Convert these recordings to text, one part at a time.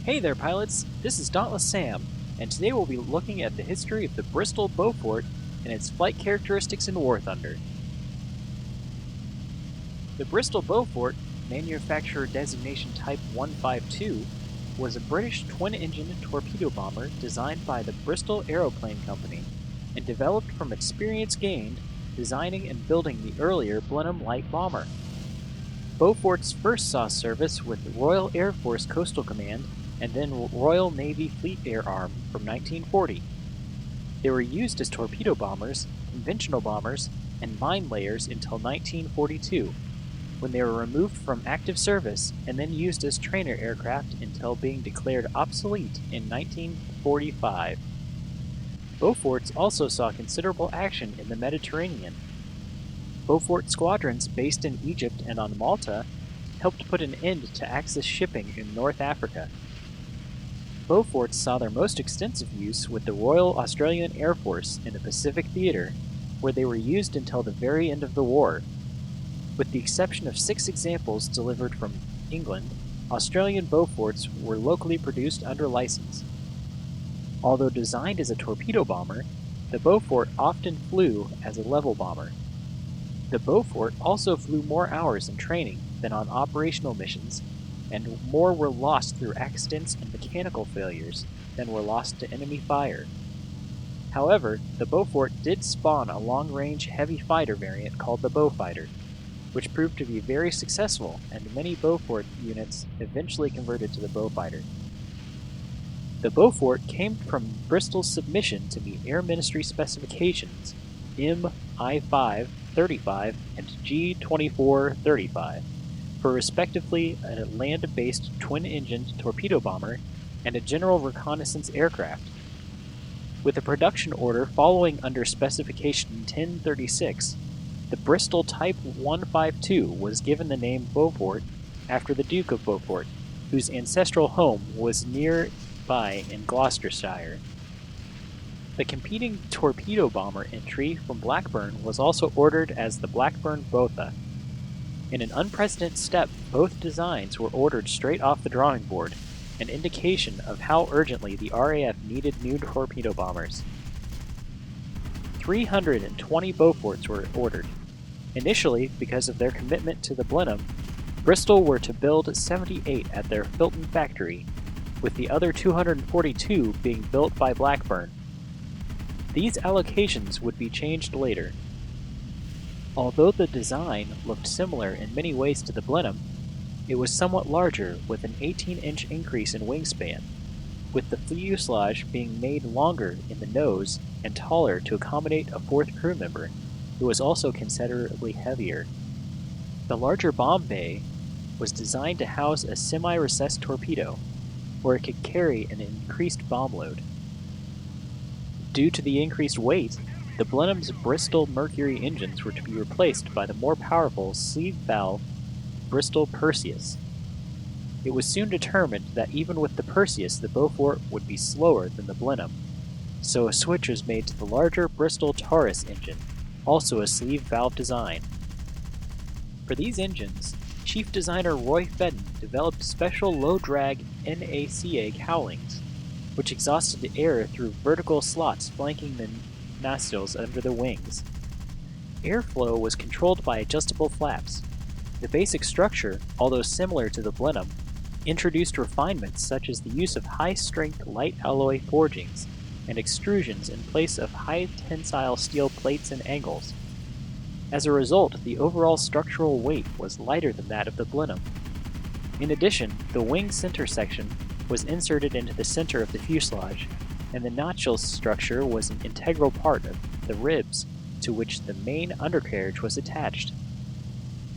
Hey there, pilots! This is Dauntless Sam, and today we'll be looking at the history of the Bristol Beaufort and its flight characteristics in War Thunder. The Bristol Beaufort, manufacturer designation Type 152, was a British twin-engine torpedo bomber designed by the Bristol Aeroplane Company and developed from experience gained designing and building the earlier Blenheim light bomber. Beauforts first saw service with the Royal Air Force Coastal Command and then Royal Navy Fleet Air Arm from 1940. They were used as torpedo bombers, conventional bombers, and mine layers until 1942, when they were removed from active service and then used as trainer aircraft until being declared obsolete in 1945. Beauforts also saw considerable action in the Mediterranean. Beaufort squadrons based in Egypt and on Malta helped put an end to Axis shipping in North Africa. Beauforts saw their most extensive use with the Royal Australian Air Force in the Pacific Theater, where they were used until the very end of the war. With the exception of 6 examples delivered from England, Australian Beauforts were locally produced under license. Although designed as a torpedo bomber, the Beaufort often flew as a level bomber. The Beaufort also flew more hours in training than on operational missions, and more were lost through accidents and mechanical failures than were lost to enemy fire. However, the Beaufort did spawn a long-range heavy fighter variant called the Beaufighter, which proved to be very successful, and many Beaufort units eventually converted to the Beaufighter. The Beaufort came from Bristol's submission to meet Air Ministry specifications MI-5 35 and G-24 35 for respectively a land-based twin-engined torpedo bomber and a general reconnaissance aircraft. With a production order following under specification 1036, the Bristol Type 152 was given the name Beaufort after the Duke of Beaufort, whose ancestral home was nearby in Gloucestershire. The competing torpedo bomber entry from Blackburn was also ordered as the Blackburn Botha. In an unprecedented step, both designs were ordered straight off the drawing board, an indication of how urgently the RAF needed new torpedo bombers. 320 Beauforts were ordered. Initially, because of their commitment to the Blenheim, Bristol were to build 78 at their Filton factory, with the other 242 being built by Blackburn. These allocations would be changed later. Although the design looked similar in many ways to the Blenheim, it was somewhat larger with an 18-inch increase in wingspan, with the fuselage being made longer in the nose and taller to accommodate a 4th crew member, who was also considerably heavier. The larger bomb bay was designed to house a semi-recessed torpedo, where it could carry an increased bomb load. Due to the increased weight, the Blenheim's Bristol Mercury engines were to be replaced by the more powerful sleeve-valve Bristol Perseus. It was soon determined that even with the Perseus, the Beaufort would be slower than the Blenheim, so a switch was made to the larger Bristol Taurus engine, also a sleeve-valve design. For these engines, Chief Designer Roy Fedden developed special low-drag NACA cowlings, which exhausted the air through vertical slots flanking the nostrils under the wings. Airflow was controlled by adjustable flaps. The basic structure, although similar to the Blenheim, introduced refinements such as the use of high-strength light alloy forgings and extrusions in place of high-tensile steel plates and angles. As a result, the overall structural weight was lighter than that of the Blenheim. In addition, the wing center section was inserted into the center of the fuselage, and the notch structure was an integral part of the ribs to which the main undercarriage was attached.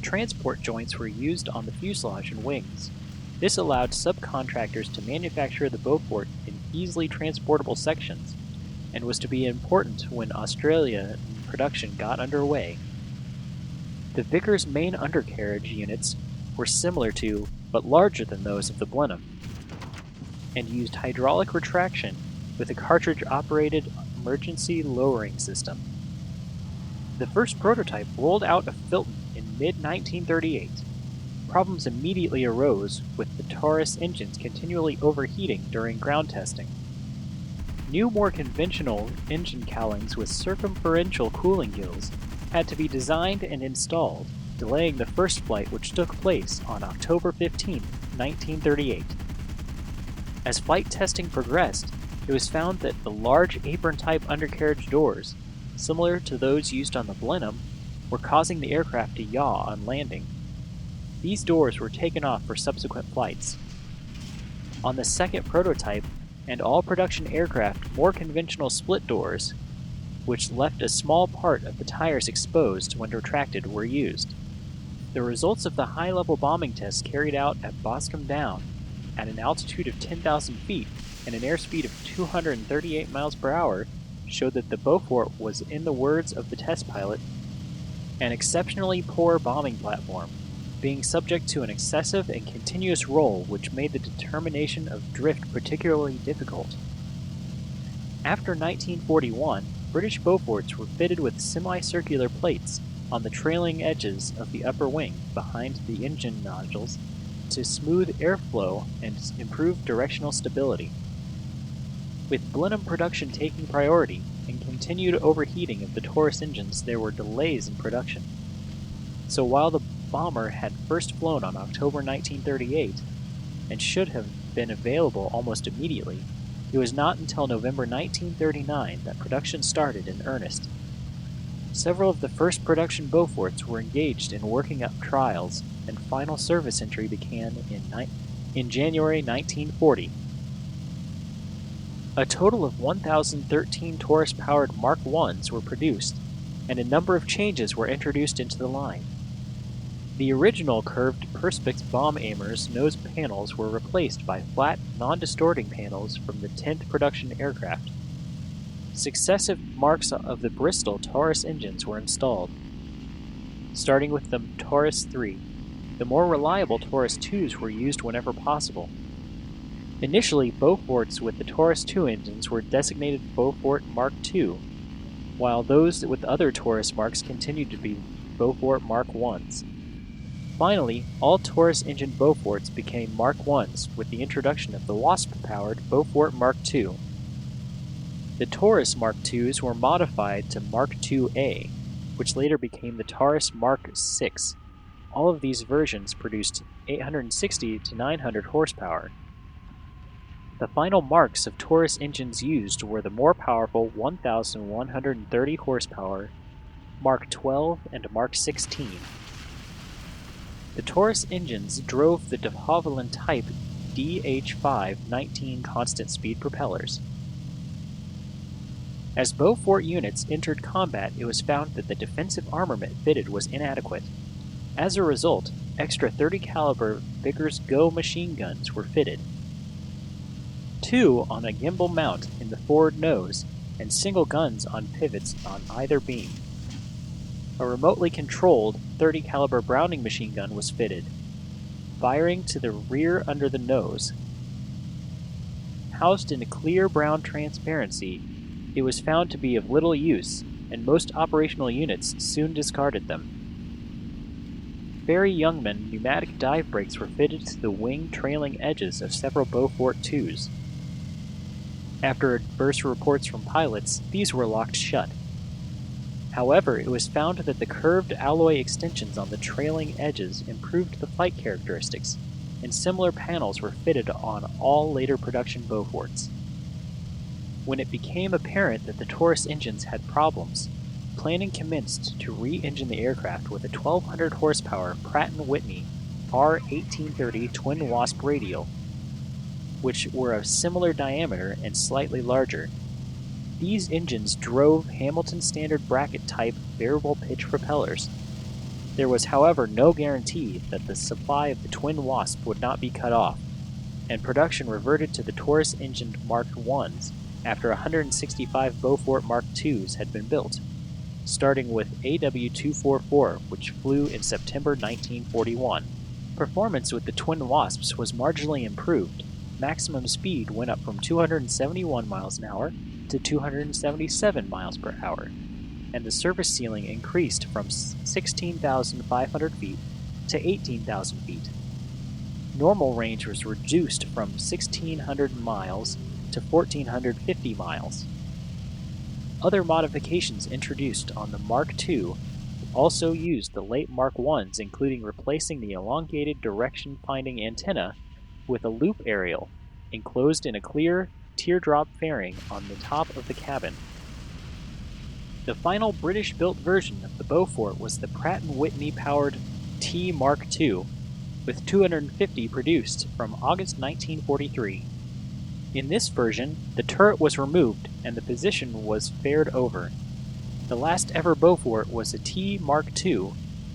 Transport joints were used on the fuselage and wings. This allowed subcontractors to manufacture the Beaufort in easily transportable sections, and was to be important when Australia production got underway. The Vickers main undercarriage units were similar to, but larger than those of the Blenheim, and used hydraulic retraction with a cartridge-operated emergency lowering system. The first prototype rolled out of Filton in mid-1938. problems immediately arose, with the Taurus engines continually overheating during ground testing. New, more conventional engine cowlings with circumferential cooling gills had to be designed and installed, delaying the first flight, which took place on October 15, 1938. As flight testing progressed, it was found that the large apron-type undercarriage doors, similar to those used on the Blenheim, were causing the aircraft to yaw on landing. These doors were taken off for subsequent flights. On the second prototype, and all production aircraft, more conventional split doors, which left a small part of the tires exposed when retracted, were used. The results of the high-level bombing tests carried out at Boscombe Down, at an altitude of 10,000 feet and an airspeed of 238 miles per hour, showed that the Beaufort was, in the words of the test pilot, an exceptionally poor bombing platform, being subject to an excessive and continuous roll which made the determination of drift particularly difficult. After 1941, British Beauforts were fitted with semicircular plates on the trailing edges of the upper wing behind the engine nodules to smooth airflow and improve directional stability. With Blenheim production taking priority and continued overheating of the Taurus engines, there were delays in production. So while the bomber had first flown on October 1938 and should have been available almost immediately, it was not until November 1939 that production started in earnest. Several of the first production Beauforts were engaged in working up trials, and final service entry began in January 1940. A total of 1,013 Taurus-powered Mark I's were produced, and a number of changes were introduced into the line. The original curved Perspex bomb aimer's nose panels were replaced by flat, non-distorting panels from the 10th production aircraft. Successive marks of the Bristol Taurus engines were installed, starting with the Taurus III. The more reliable Taurus IIs were used whenever possible. Initially, Beauforts with the Taurus II engines were designated Beaufort Mark II, while those with other Taurus marks continued to be Beaufort Mark I's. Finally, all Taurus engine Beauforts became Mark I's with the introduction of the Wasp-powered Beaufort Mark II. The Taurus Mark IIs were modified to Mark IIA, which later became the Taurus Mark VI. All of these versions produced 860 to 900 horsepower. The final marks of Taurus engines used were the more powerful 1,130 horsepower Mark XII and Mark XVI. The Taurus engines drove the de Havilland type DH-5 19 constant-speed propellers. As Beaufort units entered combat, it was found that the defensive armament fitted was inadequate. As a result, extra 30 caliber Vickers Go machine guns were fitted. 2 on a gimbal mount in the forward nose, and single guns on pivots on either beam. A remotely controlled 30 caliber Browning machine gun was fitted, firing to the rear under the nose. Housed in a clear brown transparency, it was found to be of little use, and most operational units soon discarded them. Barry Youngman pneumatic dive brakes were fitted to the wing trailing edges of several Beaufort IIs. After adverse reports from pilots, these were locked shut. However, it was found that the curved alloy extensions on the trailing edges improved the flight characteristics, and similar panels were fitted on all later production Beauforts. When it became apparent that the Taurus engines had problems, planning commenced to re-engine the aircraft with a 1,200 horsepower Pratt & Whitney R1830 twin Wasp radial, which were of similar diameter and slightly larger. These engines drove Hamilton Standard bracket type variable pitch propellers. There was, however, no guarantee that the supply of the twin Wasp would not be cut off, and production reverted to the Taurus engined Mark I's after 165 Beaufort Mark IIs had been built, starting with AW244, which flew in September 1941. Performance with the twin Wasps was marginally improved. Maximum speed went up from 271 miles an hour to 277 miles per hour, and the service ceiling increased from 16,500 feet to 18,000 feet. Normal range was reduced from 1,600 miles to 1,450 miles. Other modifications introduced on the Mark II also used the late Mark I's, including replacing the elongated direction-finding antenna with a loop aerial, enclosed in a clear, teardrop fairing on the top of the cabin. The final British-built version of the Beaufort was the Pratt & Whitney-powered T Mark II, with 250 produced from August 1943. In this version, the turret was removed and the position was faired over. The last ever Beaufort was a T Mark II,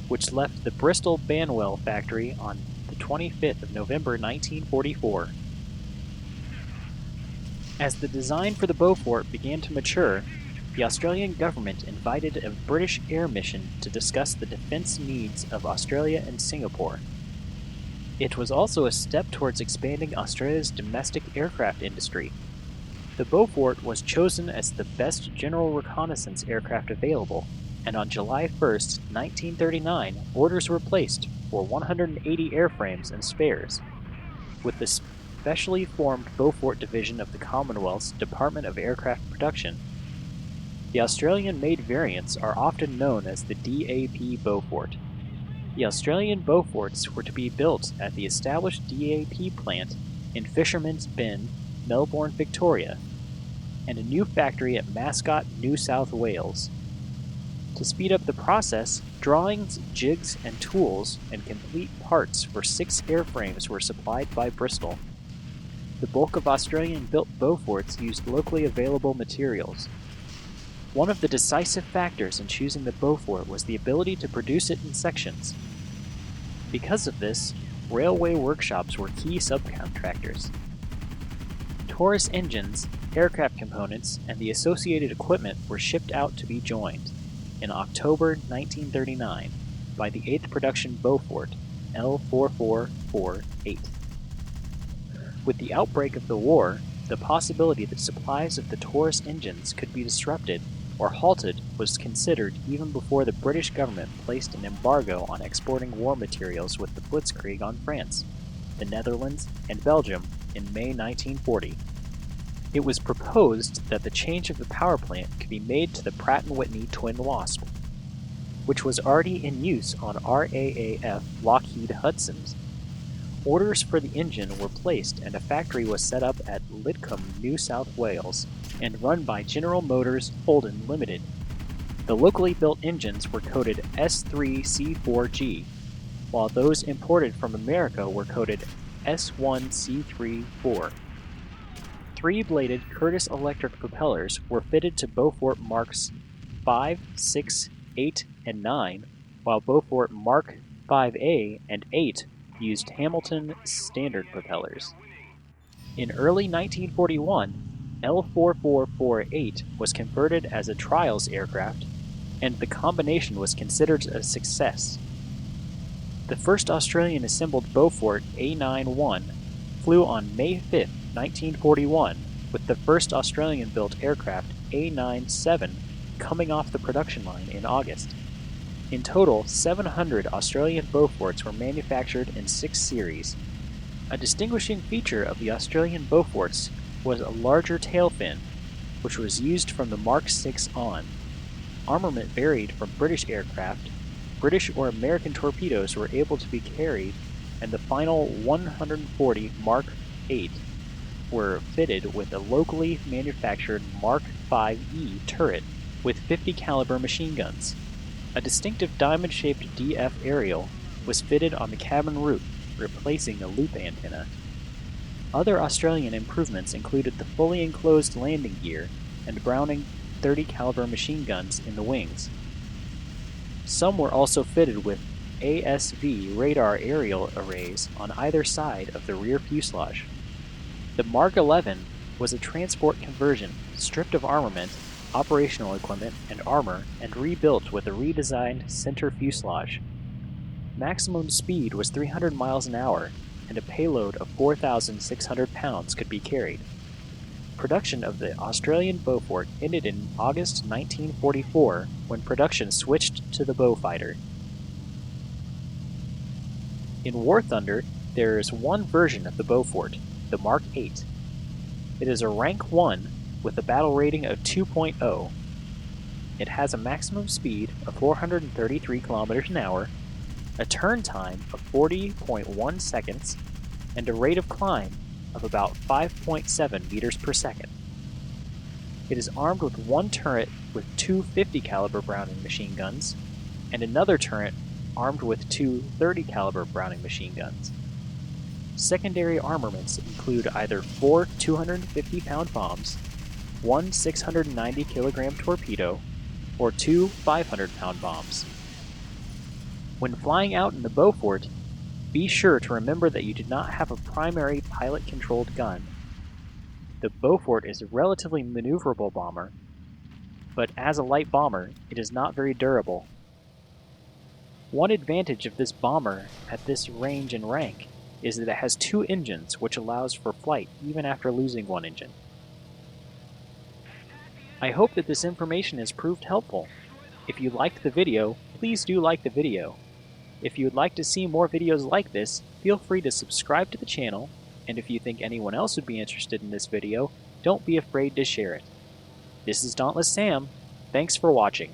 which left the Bristol Banwell factory on the 25th of November 1944. As the design for the Beaufort began to mature, the Australian government invited a British air mission to discuss the defense needs of Australia and Singapore. It was also a step towards expanding Australia's domestic aircraft industry. The Beaufort was chosen as the best general reconnaissance aircraft available, and on July 1, 1939, orders were placed for 180 airframes and spares. With the specially formed Beaufort Division of the Commonwealth's Department of Aircraft Production, the Australian-made variants are often known as the DAP Beaufort. The Australian Beauforts were to be built at the established DAP plant in Fisherman's Bend, Melbourne, Victoria, and a new factory at Mascot, New South Wales. To speed up the process, drawings, jigs, and tools and complete parts for 6 airframes were supplied by Bristol. The bulk of Australian-built Beauforts used locally available materials. One of the decisive factors in choosing the Beaufort was the ability to produce it in sections. Because of this, railway workshops were key subcontractors. Taurus engines, aircraft components, and the associated equipment were shipped out to be joined in October 1939 by the 8th Production Beaufort, L4448. With the outbreak of the war, the possibility that supplies of the Taurus engines could be disrupted or halted was considered even before the British government placed an embargo on exporting war materials with the Blitzkrieg on France, the Netherlands, and Belgium in May 1940. It was proposed that the change of the power plant could be made to the Pratt & Whitney Twin Wasp, which was already in use on RAAF Lockheed Hudson's. Orders for the engine were placed and a factory was set up at Lidcombe, New South Wales, and run by General Motors Holden Limited. The locally built engines were coded S3C4G, while those imported from America were coded S1C34. 3-bladed Curtiss electric propellers were fitted to Beaufort Marks 5, 6, 8, and 9, while Beaufort Mark 5A and 8 used Hamilton standard propellers. In early 1941, L4448 was converted as a trials aircraft, and the combination was considered a success. The first Australian assembled Beaufort A91 flew on May 5, 1941, with the first Australian-built aircraft A97 coming off the production line in August. In total, 700 Australian Beauforts were manufactured in 6 series. A distinguishing feature of the Australian Beauforts was a larger tail fin, which was used from the Mark VI on. Armament varied from British aircraft. British or American torpedoes were able to be carried, and the final 140 Mark VIII were fitted with a locally manufactured Mark V-E turret with 50 caliber machine guns. A distinctive diamond-shaped DF aerial was fitted on the cabin roof, replacing a loop antenna. Other Australian improvements included the fully enclosed landing gear and Browning 30 caliber machine guns in the wings. Some were also fitted with ASV radar aerial arrays on either side of the rear fuselage. The Mark 11 was a transport conversion, stripped of armament, operational equipment, and armor, and rebuilt with a redesigned center fuselage. Maximum speed was 300 miles an hour, and a payload of 4,600 pounds could be carried. Production of the Australian Beaufort ended in August 1944 when production switched to the Beaufighter. In War Thunder, there is one version of the Beaufort, the Mark 8. It is a rank 1 with a battle rating of 2.0. It has a maximum speed of 433 kilometers an hour, a turn time of 40.1 seconds, and a rate of climb of about 5.7 meters per second. It is armed with one turret with two 50 caliber Browning machine guns, and another turret armed with two 30 caliber Browning machine guns. Secondary armaments include either four 250-pound bombs, one 690-kilogram torpedo, or two 500-pound bombs. When flying out in the Beaufort, be sure to remember that you do not have a primary pilot-controlled gun. The Beaufort is a relatively maneuverable bomber, but as a light bomber, it is not very durable. One advantage of this bomber at this range and rank is that it has two engines, which allows for flight even after losing one engine. I hope that this information has proved helpful. If you liked the video, please do like the video. If you would like to see more videos like this, feel free to subscribe to the channel, and if you think anyone else would be interested in this video, don't be afraid to share it. This is Dauntless Sam. Thanks for watching.